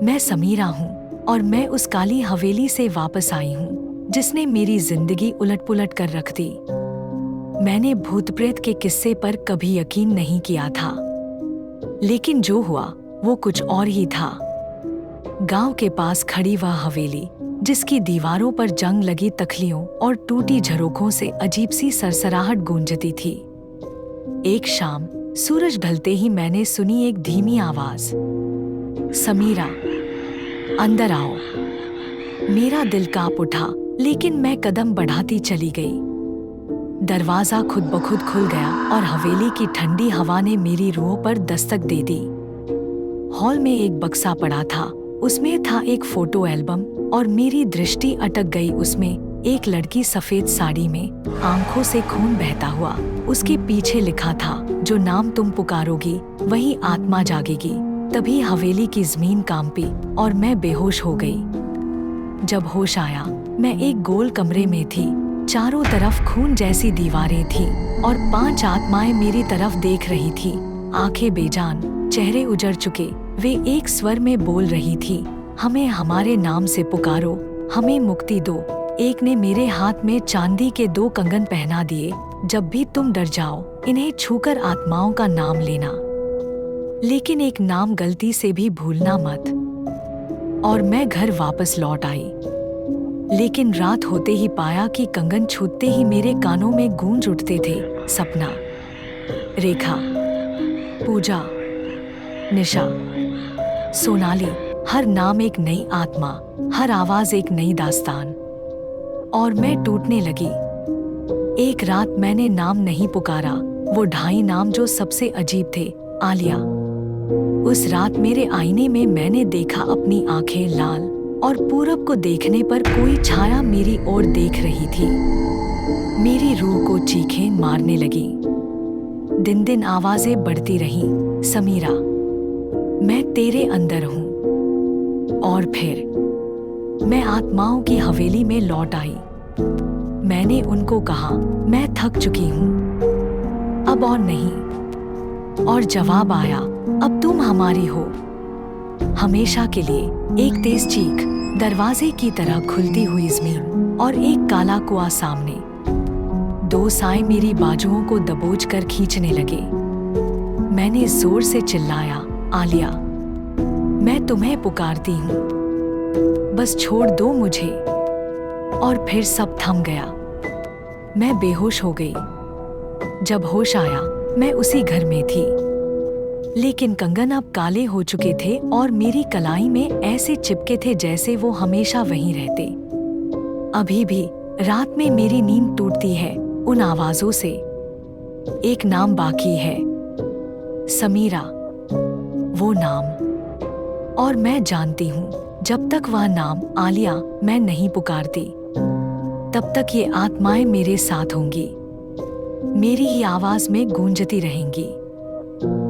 मैं समीरा हूँ और मैं उस काली हवेली से वापस आई हूँ जिसने मेरी जिंदगी उलट-पुलट कर रख दी। मैंने भूत प्रेत के किस्से पर कभी यकीन नहीं किया था, लेकिन जो हुआ वो कुछ और ही था। गांव के पास खड़ी वह हवेली, जिसकी दीवारों पर जंग लगी तख्लियों और टूटी झरोखों से अजीब सी सरसराहट गूंजती थी। एक शाम सूरज ढलते ही मैंने सुनी एक धीमी आवाज, समीरा, अंदर आओ। मेरा दिल कांप उठा, लेकिन मैं कदम बढ़ाती चली गई। दरवाजा खुद ब खुद खुल गया और हवेली की ठंडी हवा ने मेरी रूह पर दस्तक दे दी। हॉल में एक बक्सा पड़ा था, उसमें था एक फोटो एल्बम और मेरी दृष्टि अटक गई उसमें। एक लड़की सफेद साड़ी में, आंखों से खून बहता हुआ। उसके पीछे लिखा था, जो नाम तुम पुकारोगी वही आत्मा जागेगी। तभी हवेली की जमीन कांपी और मैं बेहोश हो गई। जब होश आया, मैं एक गोल कमरे में थी। चारों तरफ खून जैसी दीवारें थी और 5 आत्माएं मेरी तरफ देख रही थी। आंखें बेजान, चेहरे उजड़ चुके। वे एक स्वर में बोल रही थी, हमें हमारे नाम से पुकारो, हमें मुक्ति दो। एक ने मेरे हाथ में चांदी के 2 कंगन पहना दिए। जब भी तुम डर जाओ, इन्हें छूकर आत्माओं का नाम लेना, लेकिन एक नाम गलती से भी भूलना मत। और मैं घर वापस लौट आई, लेकिन रात होते ही पाया कि कंगन छूते ही मेरे कानों में गूंज उठते थे, सपना, रेखा, पूजा, निशा, सोनाली। हर नाम एक नई आत्मा, हर आवाज एक नई दास्तान। और मैं टूटने लगी। एक रात मैंने नाम नहीं पुकारा, वो 2.5 नाम जो सबसे अजीब थे, आलिया। उस रात मेरे आईने में मैंने देखा अपनी आंखें लाल, और पूरब को देखने पर कोई छाया मेरी ओर देख रही थी। मेरी रूह को चीखें मारने लगी। दिन दिन आवाजें बढ़ती रहीं, समीरा, मैं तेरे अंदर हूँ। और फिर मैं आत्माओं की हवेली में लौट आई। मैंने उनको कहा, मैं थक चुकी हूँ, अब और नहीं। और जवाब आया, अब तुम हमारी हो, हमेशा के लिए। एक तेज चीख, दरवाजे की तरह खुलती हुई जमीन और एक काला कुआं सामने। 2 साए मेरी बाजुओं को दबोच कर खींचने लगे। मैंने जोर से चिल्लाया, आलिया, मैं तुम्हें पुकारती हूँ, बस छोड़ दो मुझे। और फिर सब थम गया। मैं बेहोश हो गई। जब होश आया, मैं उसी घर में थी, लेकिन कंगन अब काले हो चुके थे और मेरी कलाई में ऐसे चिपके थे जैसे वो हमेशा वहीं रहते। अभी भी रात में मेरी नींद टूटती है उन आवाजों से। एक नाम बाकी है, समीरा, वो नाम। और मैं जानती हूँ, जब तक वह नाम, आलिया, मैं नहीं पुकारती, तब तक ये आत्माएं मेरे साथ होंगी, मेरी ही आवाज में गूंजती रहेंगी।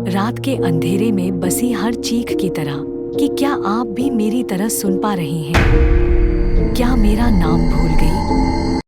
रात के अंधेरे में बसी हर चीख की तरह कि क्या आप भी मेरी तरह सुन पा रहे हैं? क्या मेरा नाम भूल गई?